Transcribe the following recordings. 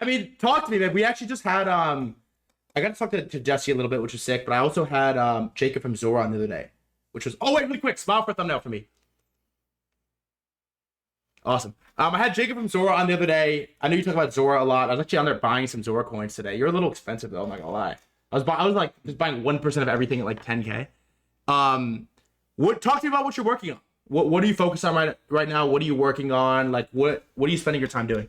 I mean, talk to me, man. We actually just had I got to talk to Jesse a little bit, which was sick, but I also had Jacob from Zora on the other day, which was oh wait, really quick, smile for a thumbnail for me. Awesome. I had Jacob from Zora on the other day. I know you talk about Zora a lot. I was actually on there buying some Zora coins today. You're a little expensive though, I'm not gonna lie. I was like just buying 1% of everything at like 10K. What talk to me about what you're working on? What are you focused on right now? What are you working on? Like what are you spending your time doing?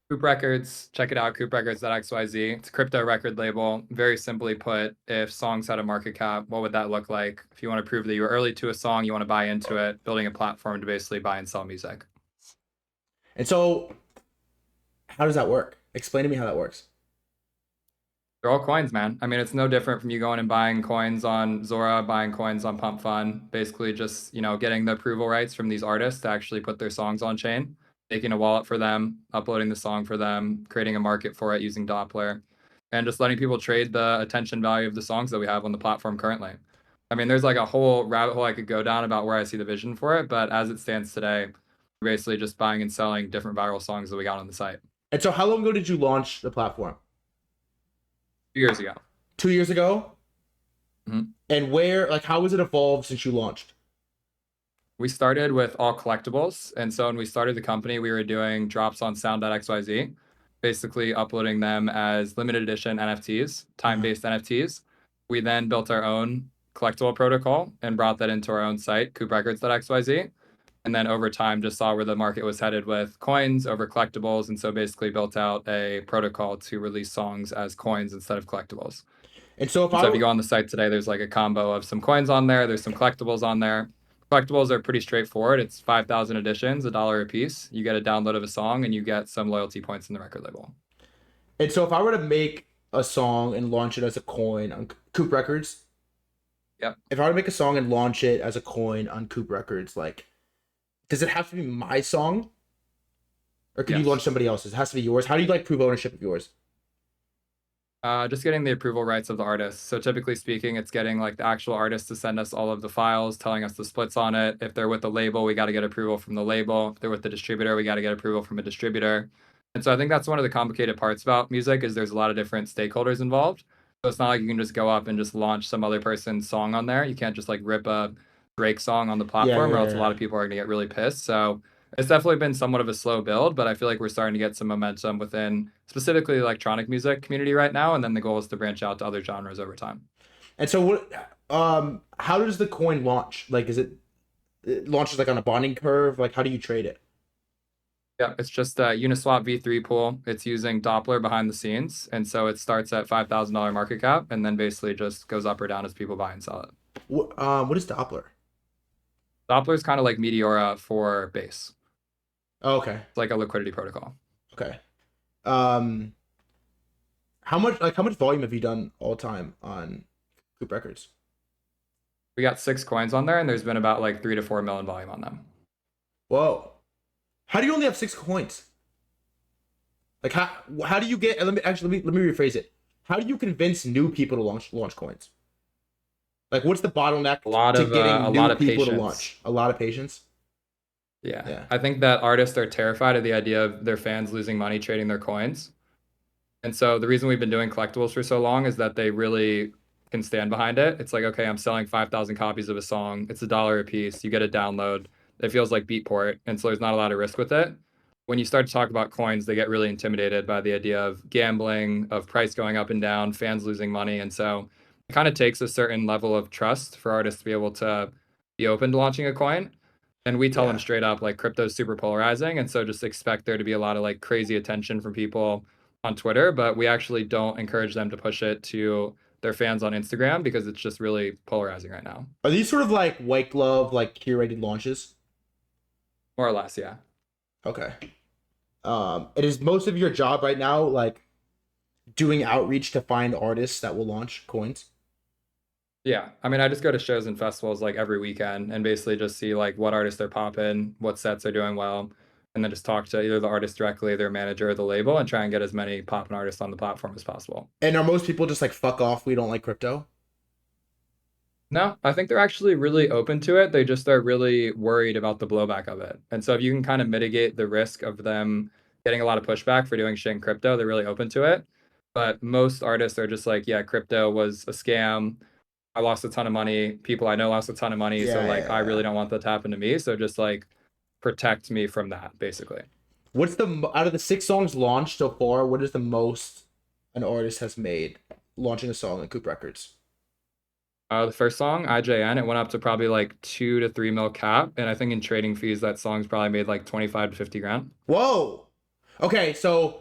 Coop Records, check it out, CoopRecords.xyz. It's a crypto record label. Very simply put, if songs had a market cap, what would that look like? If you want to prove that you were early to a song, you want to buy into it, building a platform to basically buy and sell music. And so, how does that work? Explain to me how that works. They're all coins, man. I mean, it's no different from you going and buying coins on Zora, buying coins on Pump Fun. Basically just, getting the approval rights from these artists to actually put their songs on chain, making a wallet for them, uploading the song for them, creating a market for it using Doppler, and just letting people trade the attention value of the songs that we have on the platform currently. I mean, there's like a whole rabbit hole I could go down about where I see the vision for it, but as it stands today, we're basically just buying and selling different viral songs that we got on the site. And so how long ago did you launch the platform? 2 years ago. 2 years ago? Mm-hmm. And how has it evolved since you launched? We started with all collectibles. And so when we started the company, we were doing drops on sound.xyz, basically uploading them as limited edition NFTs, time-based NFTs. We then built our own collectible protocol and brought that into our own site, CoopRecords.xyz. And then over time, just saw where the market was headed with coins over collectibles. And so basically built out a protocol to release songs as coins instead of collectibles. And so if you go on the site today, there's like a combo of some coins on there. There's some collectibles on there. Collectibles are pretty straightforward. It's 5,000 editions, $1 a piece. You get a download of a song and you get some loyalty points in the record label. And so if I were to make a song and launch it as a coin on Coop Records, yep. If I were to make a song and launch it as a coin on Coop Records, does it have to be my song? Or can you launch somebody else's? It has to be yours. How do you prove ownership of yours? Just getting the approval rights of the artist. So typically speaking, it's getting the actual artist to send us all of the files, telling us the splits on it. If they're with the label, we got to get approval from the label. If they're with the distributor, we got to get approval from a distributor. And so I think that's one of the complicated parts about music is there's a lot of different stakeholders involved. So it's not like you can just go up and just launch some other person's song on there. You can't just rip a Drake song on the platform or else a lot of people are going to get really pissed. So it's definitely been somewhat of a slow build, but I feel like we're starting to get some momentum within specifically the electronic music community right now. And then the goal is to branch out to other genres over time. And so how does the coin launch? It launches on a bonding curve? How do you trade it? Yeah, it's just a Uniswap V3 pool. It's using Doppler behind the scenes. And so it starts at $5,000 market cap and then basically just goes up or down as people buy and sell it. What is Doppler? Doppler is kind of like Meteora for Base. Oh, okay. It's like a liquidity protocol. Okay. How much volume have you done all time on Coop Records? We got 6 coins on there, and there's been about 3 to 4 million volume on them. Whoa. How do you only have 6 coins? How do you get? Let me rephrase it. How do you convince new people to launch coins? What's the bottleneck to getting new people to launch? A lot of patience. Yeah. I think that artists are terrified of the idea of their fans losing money trading their coins. And so the reason we've been doing collectibles for so long is that they really can stand behind it. It's okay, I'm selling 5,000 copies of a song. It's $1 a piece. You get a download. It feels like Beatport. And so there's not a lot of risk with it. When you start to talk about coins, they get really intimidated by the idea of gambling, of price going up and down, fans losing money. And so it kind of takes a certain level of trust for artists to be able to be open to launching a coin. And we tell them straight up, crypto is super polarizing. And so just expect there to be a lot of crazy attention from people on Twitter, but we actually don't encourage them to push it to their fans on Instagram because it's just really polarizing right now. Are these sort of white glove, curated launches? More or less, yeah. Okay. It is most of your job right now, doing outreach to find artists that will launch coins? Yeah, I mean, I just go to shows and festivals every weekend and basically just see what artists are popping, what sets are doing well, and then just talk to either the artist directly, their manager, or the label, and try and get as many popping artists on the platform as possible. And are most people just fuck off, we don't like crypto? No, I think they're actually really open to it. They just are really worried about the blowback of it. And so if you can kind of mitigate the risk of them getting a lot of pushback for doing shit in crypto. They're really open to it. But most artists are just like, yeah, crypto was a scam. I lost a ton of money. People I know lost a ton of money. So like, I really don't want that to happen to me. So just like protect me from that, basically. What's out of the 6 songs launched so far? What is the most an artist has made launching a song on Coop Records? The first song, IJN, it went up to probably like 2 to 3 mil cap, and I think in trading fees, that song's probably made like 25 to 50 grand. Whoa. Okay, so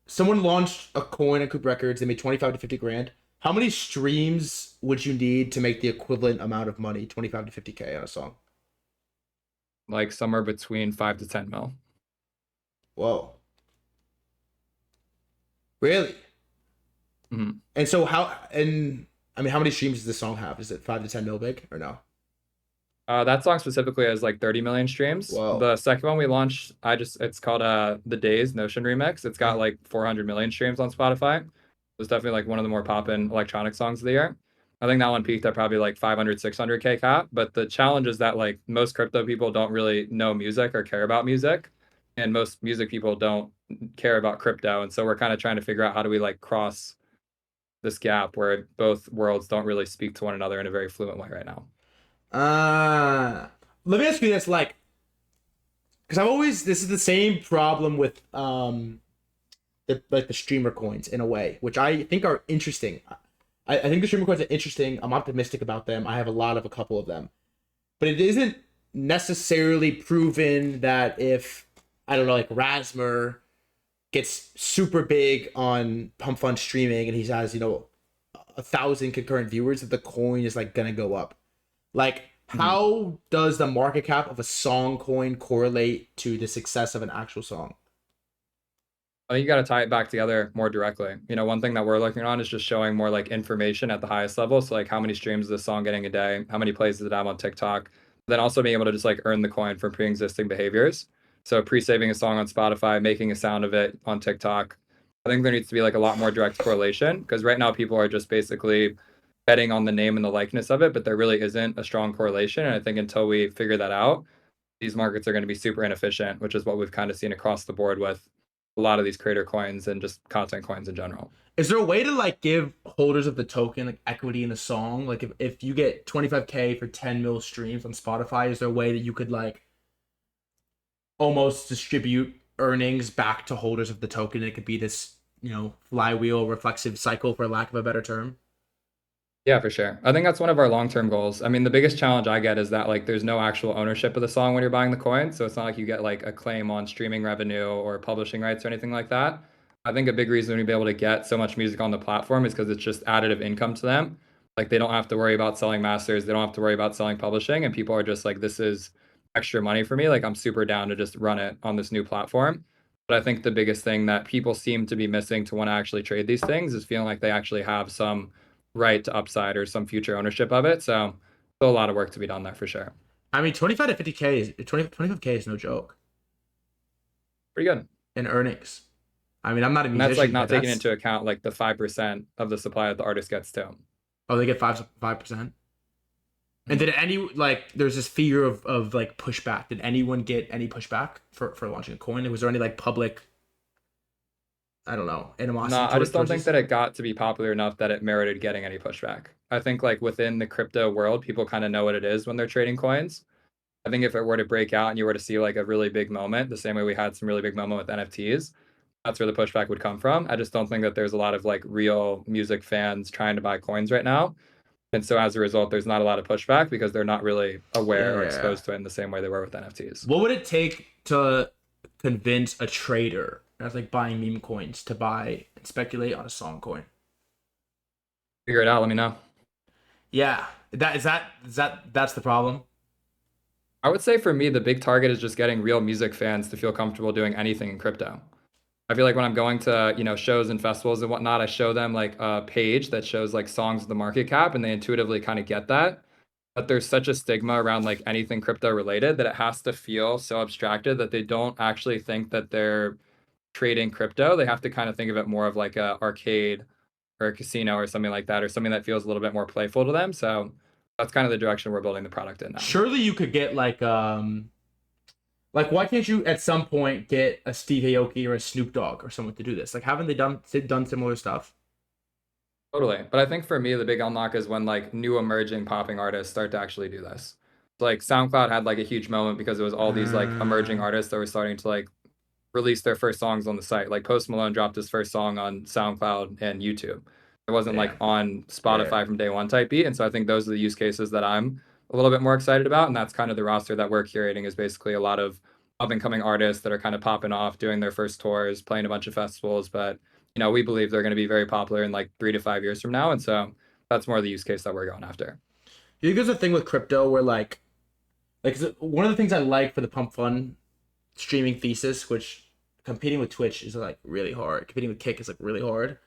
someone launched a coin on Coop Records. They made 25 to 50 grand. How many streams would you need to make the equivalent amount of money, 25 to 50K on a song? Like somewhere between 5 to 10 mil. Whoa. Really? Mm-hmm. And so how many streams does this song have? Is it 5 to 10 mil big or no? That song specifically has like 30 million streams. Whoa. The second one we launched, it's called The Days Notion Remix. It's got like 400 million streams on Spotify. It was definitely like one of the more poppin' electronic songs of the year. I think that one peaked at probably like 500, 600K cap. But the challenge is that like most crypto people don't really know music or care about music. And most music people don't care about crypto. And so we're kind of trying to figure out how do we like cross this gap where both worlds don't really speak to one another in a very fluent way right now. Let me ask you this, like, because this is the same problem with the streamer coins in a way, which I think are interesting. I think the streamer coins are interesting. I'm optimistic about them. I have a couple of them, but it isn't necessarily proven that if, I don't know, like Rasmer gets super big on Pump Fund streaming and he has, 1,000 concurrent viewers, that the coin is like gonna go up. Like, how does the market cap of a song coin correlate to the success of an actual song? I think you got to tie it back together more directly. One thing that we're looking on is just showing more like information at the highest level. So like how many streams is this song getting a day? How many plays does it have on TikTok? Then also being able to just like earn the coin from pre-existing behaviors. So pre-saving a song on Spotify, making a sound of it on TikTok. I think there needs to be like a lot more direct correlation because right now people are just basically betting on the name and the likeness of it, but there really isn't a strong correlation. And I think until we figure that out, these markets are going to be super inefficient, which is what we've kind of seen across the board with a lot of these creator coins and just content coins in general. Is there a way to like give holders of the token like equity in the song? Like if you get 25K for 10 mil streams on Spotify, is there a way that you could like almost distribute earnings back to holders of the token? It could be this, flywheel reflexive cycle, for lack of a better term. Yeah, for sure. I think that's one of our long-term goals. I mean, the biggest challenge I get is that like there's no actual ownership of the song when you're buying the coin. So it's not like you get like a claim on streaming revenue or publishing rights or anything like that. I think a big reason we'd be able to get so much music on the platform is because it's just additive income to them. Like they don't have to worry about selling masters. They don't have to worry about selling publishing. And people are just like, this is extra money for me. Like I'm super down to just run it on this new platform. But I think the biggest thing that people seem to be missing to want to actually trade these things is feeling like they actually have some right to upside or some future ownership of it. So still a lot of work to be done there for sure. I mean, 25 to 50K is 25K is no joke. Pretty good. In earnings. I mean, I'm not a musician. And that's like not taking into account like the 5% of the supply that the artist gets too. Oh, they get 5%? And did there's this fear of like pushback. Did anyone get any pushback for launching a coin? Was there any like public, I don't know, animosity? No, I just don't think that it got to be popular enough that it merited getting any pushback. I think like within the crypto world, people kind of know what it is when they're trading coins. I think if it were to break out and you were to see like a really big moment, the same way we had some really big moment with NFTs, that's where the pushback would come from. I just don't think that there's a lot of like real music fans trying to buy coins right now. And so as a result, there's not a lot of pushback because they're not really aware or exposed to it in the same way they were with NFTs. What would it take to convince a trader that's like buying meme coins to buy and speculate on a song coin? Figure it out. Let me know. Yeah, that's the problem. I would say for me, the big target is just getting real music fans to feel comfortable doing anything in crypto. I feel like when I'm going to, shows and festivals and whatnot, I show them like a page that shows like songs with the market cap and they intuitively kind of get that. But there's such a stigma around like anything crypto related that it has to feel so abstracted that they don't actually think that they're trading crypto. They have to kind of think of it more of like a arcade or a casino or something like that, or something that feels a little bit more playful to them. So that's kind of the direction we're building the product in now. Surely you could get like Like, why can't you at some point get a Steve Aoki or a Snoop Dogg or someone to do this? Like, haven't they done similar stuff? Totally. But I think for me, the big unlock is when like new emerging popping artists start to actually do this. Like SoundCloud had like a huge moment because it was all these like emerging artists that were starting to like release their first songs on the site. Like Post Malone dropped his first song on SoundCloud and YouTube. It wasn't like on Spotify from day one type beat. And so I think those are the use cases that I'm a little bit more excited about. And that's kind of the roster that we're curating, is basically a lot of up and coming artists that are kind of popping off, doing their first tours, playing a bunch of festivals. But we believe they're going to be very popular in like 3 to 5 years from now. And so that's more the use case that we're going after. You think there's a thing with crypto where like one of the things I like for the Pump Fun streaming thesis, which competing with Twitch is like really hard. Competing with Kick is like really hard.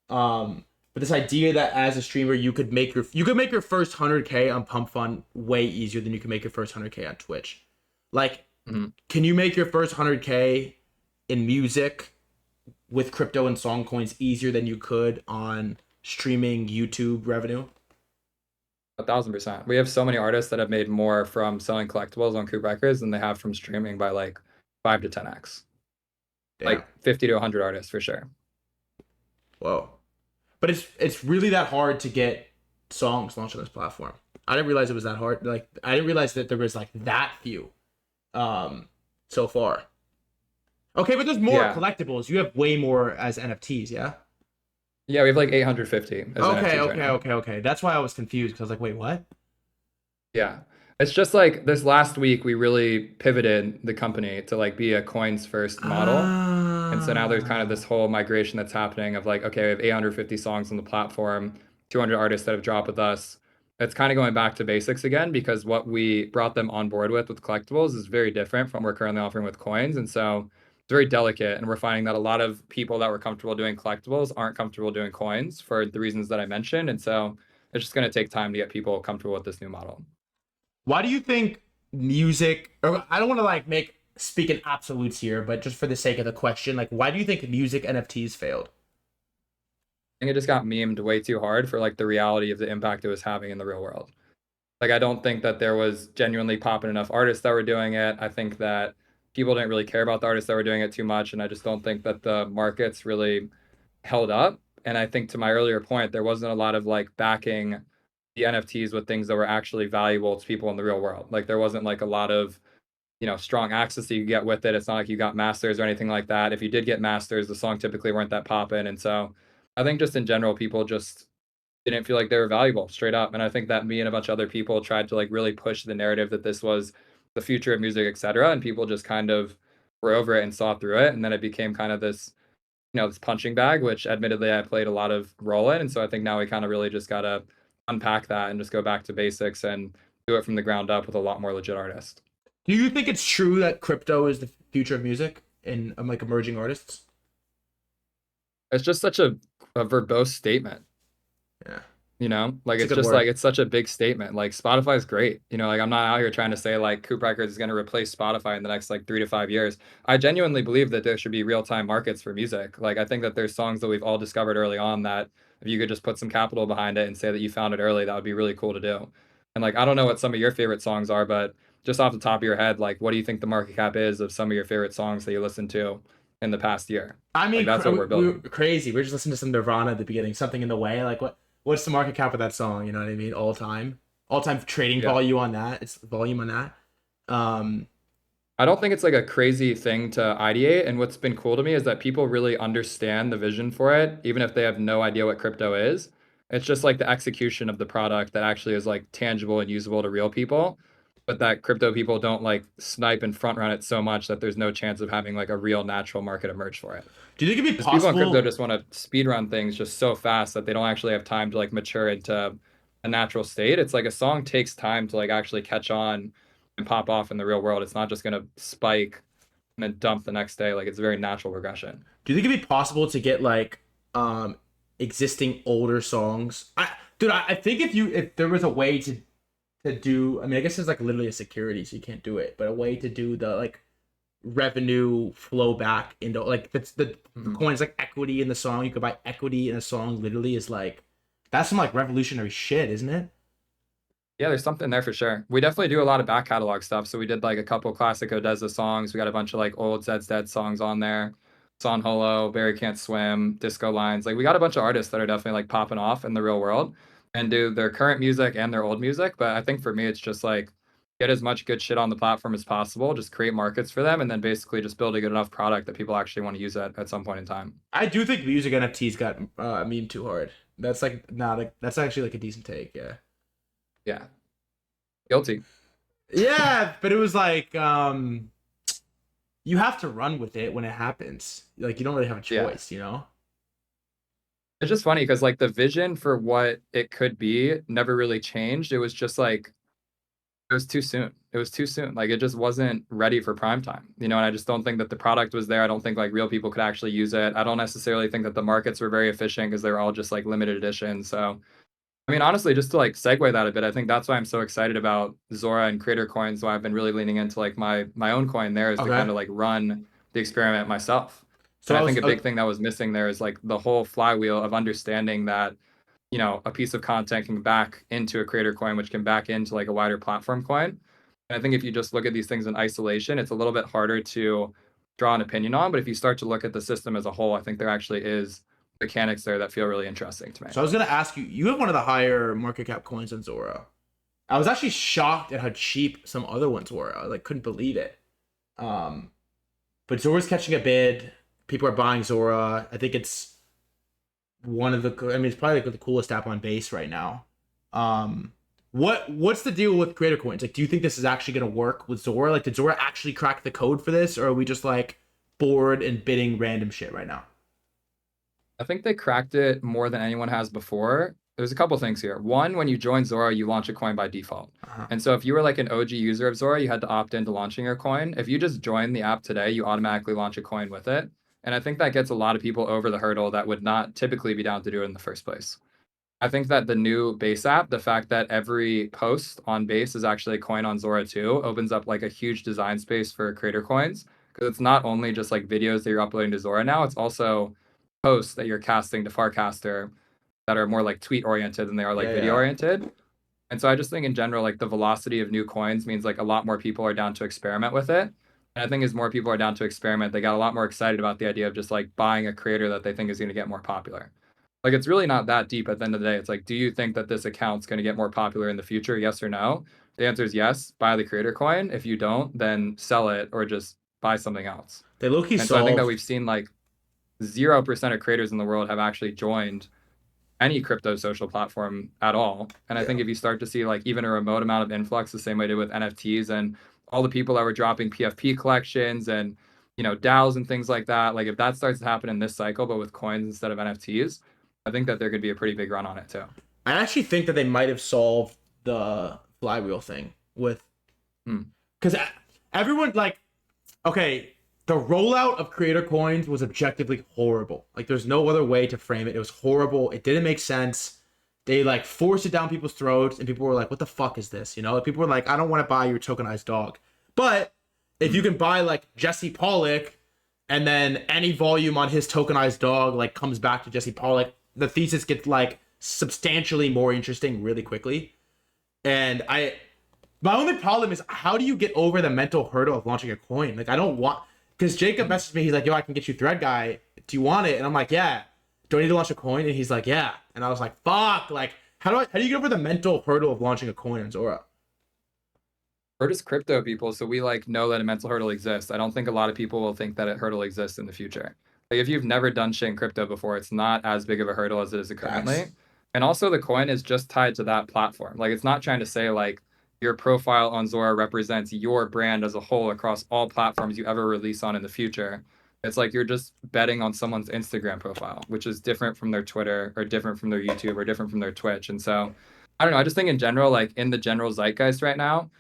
But this idea that as a streamer you could make your first 100K on Pump Fun way easier than you can make your first 100K on Twitch. Like, can you make your first 100K in music with crypto and song coins easier than you could on streaming YouTube revenue? 1,000%. We have so many artists that have made more from selling collectibles on CoopRecords than they have from streaming by like 5 to 10x. Yeah. Like 50 to 100 artists for sure. Whoa. But it's really that hard to get songs launched on this platform. I didn't realize it was that hard. Like, I didn't realize that there was like that few so far. Okay, but there's more collectibles. You have way more as NFTs, yeah? Yeah, we have like 850 as NFTs okay. That's why I was confused, because I was like, wait, what? Yeah. It's just like this last week we really pivoted the company to like be a coins first model. And so now there's kind of this whole migration that's happening of like, okay, we have 850 songs on the platform, 200 artists that have dropped with us. It's kind of going back to basics again, because what we brought them on board with collectibles is very different from what we're currently offering with coins. And so it's very delicate. And we're finding that a lot of people that were comfortable doing collectibles aren't comfortable doing coins for the reasons that I mentioned. And so it's just going to take time to get people comfortable with this new model. Why do you think music, or I don't want to like speak in absolutes here, but just for the sake of the question, like, why do you think music NFTs failed? I think it just got memed way too hard for like the reality of the impact it was having in the real world. Like, I don't think that there was genuinely popping enough artists that were doing it. I think that people didn't really care about the artists that were doing it too much. And I just don't think that the markets really held up. And I think, to my earlier point, there wasn't a lot of like backing the NFTs with things that were actually valuable to people in the real world. Like, there wasn't like a lot of, strong access that you get with it. It's not like you got masters or anything like that. If you did get masters, the song typically weren't that poppin'. And so I think just in general, people just didn't feel like they were valuable straight up. And I think that me and a bunch of other people tried to like really push the narrative that this was the future of music, etc. And people just kind of were over it and saw through it. And then it became kind of this, this punching bag, which admittedly I played a lot of role in. And so I think now we kind of really just got to unpack that and just go back to basics and do it from the ground up with a lot more legit artists. Do you think it's true that crypto is the future of music and like emerging artists? It's just such a verbose statement. Yeah. It's just like, it's such a big statement. Like, Spotify's great. Like, I'm not out here trying to say like CoopRecords is going to replace Spotify in the next like 3 to 5 years. I genuinely believe that there should be real-time markets for music. Like, I think that there's songs that we've all discovered early on that if you could just put some capital behind it and say that you found it early, that would be really cool to do. And like, I don't know what some of your favorite songs are, but just off the top of your head, like, what do you think the market cap is of some of your favorite songs that you listened to in the past year? I mean, like, that's what we're building. We're crazy. We're just listening to some Nirvana at the beginning, Something in the Way. Like, what's the market cap of that song? You know what I mean? All time trading volume on that. It's volume on that. I don't think it's like a crazy thing to ideate. And what's been cool to me is that people really understand the vision for it, even if they have no idea what crypto is. It's just like the execution of the product that actually is like tangible and usable to real people, but that crypto people don't like snipe and front run it so much that there's no chance of having like a real natural market emerge for it. Do you think it'd be possible? People in crypto just want to speed run things just so fast that they don't actually have time to like mature into a natural state. It's like a song takes time to like actually catch on and pop off in the real world. It's not just going to spike and then dump the next day. Like, it's a very natural regression. Do you think it'd be possible to get like existing older songs? I think if there was a way to do, I mean, I guess it's like literally a security, so you can't do it, but a way to do the like revenue flow back into like the coins, like equity in the song. You could buy equity in a song, literally, is like, that's some like revolutionary shit, isn't it? Yeah, there's something there for sure. We definitely do a lot of back catalog stuff. So we did like a couple classic Odessa songs. We got a bunch of like old Zed's Dead songs on there. Son Holo, Barry Can't Swim, Disco Lines. Like we got a bunch of artists that are definitely like popping off in the real world and do their current music and their old music. But I think for me, it's just like get as much good shit on the platform as possible, just create markets for them, and then basically just build a good enough product that people actually want to use it at some point in time. I do think music NFTs got meme too hard. That's like not like that's actually like a decent take. Yeah. Yeah. Guilty. Yeah, but it was like you have to run with it when it happens. Like you don't really have a choice, you know? It's just funny because like the vision for what it could be never really changed. It was just like it was too soon. It was too soon. Like it just wasn't ready for prime time. You know, and I just don't think that the product was there. I don't think like real people could actually use it. I don't necessarily think that the markets were very efficient because they were all just like limited edition. So I mean, honestly, just to like segue that a bit, I think that's why I'm so excited about Zora and Creator Coins. Why I've been really leaning into like my own coin there is to kind of like run the experiment myself. So I think a big thing that was missing there is like the whole flywheel of understanding that, you know, a piece of content can back into a creator coin, which can back into like a wider platform coin. And I think if you just look at these things in isolation, it's a little bit harder to draw an opinion on. But if you start to look at the system as a whole, I think there actually is mechanics there that feel really interesting to me. So I was gonna ask you, you have one of the higher market cap coins in Zora. I was actually shocked at how cheap some other ones were. I like couldn't believe it. But Zora's catching a bid. People are buying Zora. I think it's one of the. I mean, it's probably like the coolest app on Base right now. What's the deal with creator coins? Like, do you think this is actually gonna work with Zora? Like, did Zora actually crack the code for this, or are we just like bored and bidding random shit right now? I think they cracked it more than anyone has before. There's a couple things here. One, when you join Zora, you launch a coin by default. And so if you were like an OG user of Zora, you had to opt into launching your coin. If you just join the app today, you automatically launch a coin with it. And I think that gets a lot of people over the hurdle that would not typically be down to do it in the first place. I think that the new Base app, the fact that every post on Base is actually a coin on Zora too, opens up like a huge design space for creator coins. Because it's not only just like videos that you're uploading to Zora now, it's also posts that you're casting to Farcaster that are more like tweet oriented than they are like video oriented. And so I just think in general, like the velocity of new coins means like a lot more people are down to experiment with it. And I think as more people are down to experiment, they got a lot more excited about the idea of just like buying a creator that they think is going to get more popular. Like it's really not that deep at the end of the day. It's like, do you think that this account's going to get more popular in the future? Yes or no? The answer is yes. Buy the creator coin. If you don't, then sell it or just buy something else. They low-key solved. So I think that we've seen like 0% of creators in the world have actually joined any crypto social platform at all. And I think if you start to see like even a remote amount of influx, the same way they did with NFTs and all the people that were dropping PFP collections and, you know, DAOs and things like that, like if that starts to happen in this cycle, but with coins instead of NFTs, I think that there could be a pretty big run on it too. I actually think that they might have solved the flywheel thing with, because everyone like, okay, the rollout of creator coins was objectively horrible. Like there's no other way to frame it. It was horrible. It didn't make sense. They like forced it down people's throats and people were like, what the fuck is this? You know, people were like, I don't want to buy your tokenized dog. But if you can buy like Jesse Pollock and then any volume on his tokenized dog like comes back to Jesse Pollock, the thesis gets like substantially more interesting really quickly. And my only problem is how do you get over the mental hurdle of launching a coin? Like I don't want, because Jacob messaged me, he's like, yo, I can get you threadguy. Do you want it? And I'm like, yeah. Do I need to launch a coin? And he's like, yeah. And I was like, fuck. Like, how do you get over the mental hurdle of launching a coin in Zora? We're just crypto people, so we like know that a mental hurdle exists. I don't think a lot of people will think that a hurdle exists in the future. Like if you've never done shit in crypto before, it's not as big of a hurdle as it is currently. Yes. And also the coin is just tied to that platform. Like it's not trying to say like your profile on Zora represents your brand as a whole across all platforms you ever release on in the future. It's like you're just betting on someone's Instagram profile, which is different from their Twitter or different from their YouTube or different from their Twitch. And so I don't know. I just think in general, like in the general zeitgeist right now,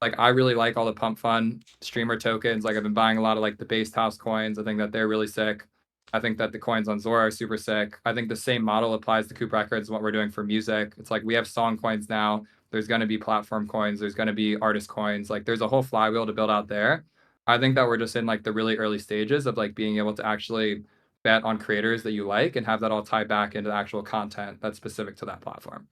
like I really like all the pump fun streamer tokens. Like I've been buying a lot of like the based house coins. I think that they're really sick. I think that the coins on Zora are super sick. I think the same model applies to CoopRecords and what we're doing for music. It's like we have song coins now. There's going to be platform coins. There's going to be artist coins. Like there's a whole flywheel to build out there. I think that we're just in like the really early stages of like being able to actually bet on creators that you like and have that all tie back into the actual content that's specific to that platform.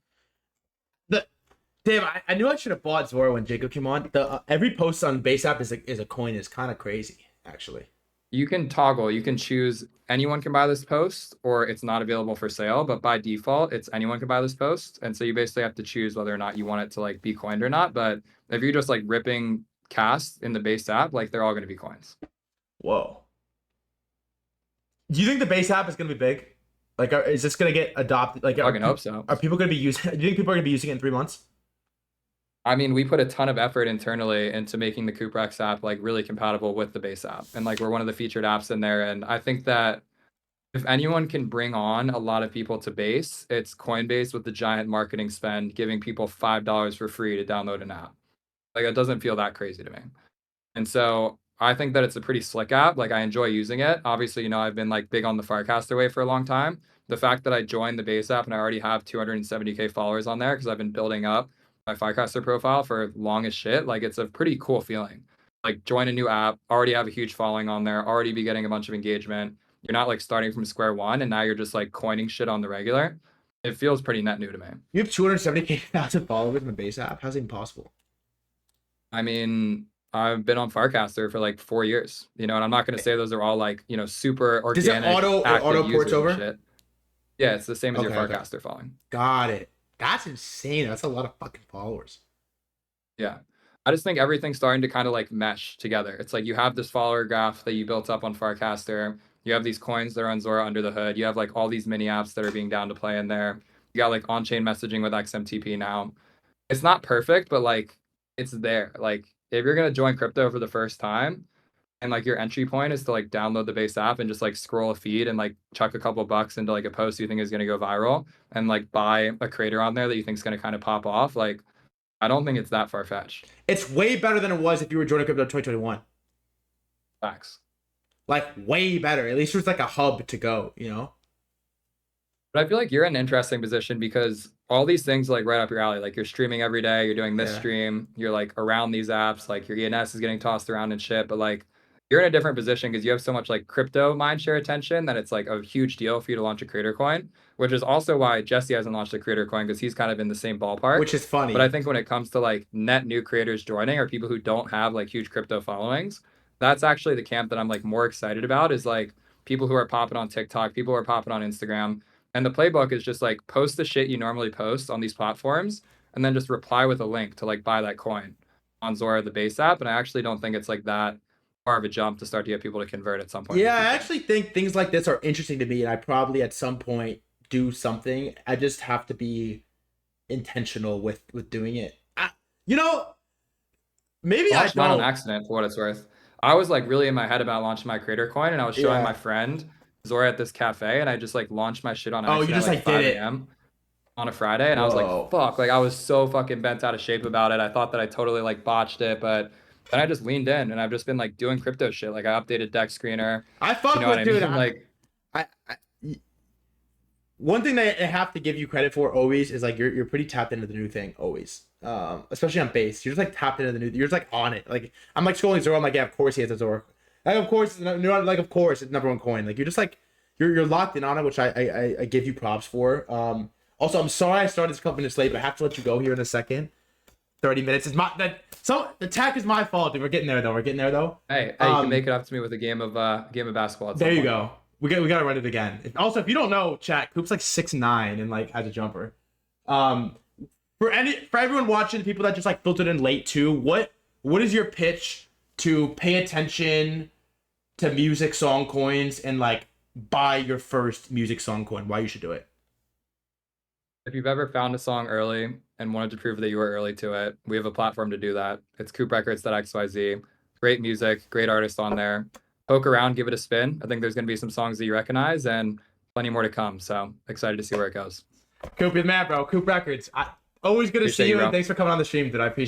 Damn, I knew I should have bought Zora when Jacob came on. The every post on base app is a coin is kind of crazy, actually. You can toggle. You can choose anyone can buy this post or it's not available for sale. But by default, it's anyone can buy this post. And so you basically have to choose whether or not you want it to like be coined or not. But if you're just like ripping cast in the base app, like they're all going to be coins. Whoa. Do you think the base app is going to be big? Like, is this going to get adopted? Like, I fucking hope so. Are people going to be using? Do you think people are going to be using it in 3 months? I mean, we put a ton of effort internally into making the CoopRecs app like really compatible with the base app, and like we're one of the featured apps in there. And I think that if anyone can bring on a lot of people to base, it's Coinbase with the giant marketing spend, giving people $5 for free to download an app. Like it doesn't feel that crazy to me. And so I think that it's a pretty slick app. Like I enjoy using it. Obviously, you know, I've been like big on the Firecaster way for a long time. The fact that I joined the base app and I already have 270K followers on there because I've been building up my Firecaster profile for long as shit. Like it's a pretty cool feeling. Like join a new app, already have a huge following on there, already be getting a bunch of engagement. You're not like starting from square one and now you're just like coining shit on the regular. It feels pretty net new to me. You have 270,000 followers in the base app. How's it even possible? I mean, I've been on Firecaster for like 4 years, you know, and I'm not going to say those are all like, you know, super organic. Does it auto ports over? Shit. Yeah, it's the same as your Firecaster following. Got it. That's insane. That's a lot of fucking followers. Yeah. I just think everything's starting to kind of like mesh together. It's like you have this follower graph that you built up on Firecaster. You have these coins that are on Zora under the hood. You have like all these mini apps that are being down to play in there. You got like on-chain messaging with XMTP now. It's not perfect, but like it's there. Like if you're going to join crypto for the first time and like your entry point is to like download the base app and just like scroll a feed and like chuck a couple bucks into like a post you think is going to go viral and like buy a creator on there that you think is going to kind of pop off. Like, I don't think it's that far-fetched. It's way better than it was if you were joining crypto 2021. Facts. Like way better. At least there's like a hub to go, you know? But I feel like you're in an interesting position because all these things like right up your alley. Like you're streaming every day, you're doing this stream, you're like around these apps, like your ENS is getting tossed around and shit. But like you're in a different position because you have so much like crypto mindshare attention that it's like a huge deal for you to launch a creator coin, which is also why Jesse hasn't launched a creator coin because he's kind of in the same ballpark. Which is funny. But I think when it comes to like net new creators joining or people who don't have like huge crypto followings, that's actually the camp that I'm like more excited about is like people who are popping on TikTok, people who are popping on Instagram. And the playbook is just like post the shit you normally post on these platforms and then just reply with a link to like buy that coin on Zora, the base app. And I actually don't think it's like that far of a jump to start to get people to convert at some point. Yeah, I actually think things like this are interesting to me, and I probably at some point do something. I just have to be intentional with doing it. You know, maybe I not on accident for what it's worth. I was like really in my head about launching my creator coin, and I was showing my friend Zora at this cafe, and I just like launched my shit on accident. You just like 5 did it on a Friday, and I was like, fuck, like I was so fucking bent out of shape about it. I thought that I totally like botched it, but then I just leaned in and I've just been like doing crypto shit. Like I updated deck screener. I fuck with dude. Like one thing that I have to give you credit for always is like you're pretty tapped into the new thing always. Especially on base. You're just like tapped into the new, you're just like on it. Like I'm like scrolling Zora, I'm like, yeah, of course he has a Zora. Like of course it's number one coin. Like you're just like you're locked in on it, which I give you props for. Also I'm sorry I started this company late, but I have to let you go here in a second. 30 minutes is so the tech is my fault. We're getting there though. Hey, you can make it up to me with a game of basketball. There you go. We gotta run it again. Also, if you don't know, chat, Coop's like 6'9" and like has a jumper. For everyone watching, people that just like filtered in late too, what is your pitch to pay attention to music song coins and like buy your first music song coin? Why you should do it? If you've ever found a song early and wanted to prove that you were early to it, we have a platform to do that. It's CoopRecords.xyz. Great music, great artists on there. Poke around, give it a spin. I think there's going to be some songs that you recognize and plenty more to come. So excited to see where it goes. Coop, you're the man, bro. Coop Records. Always good to see you, and thanks for coming on the stream, dude. I appreciate it.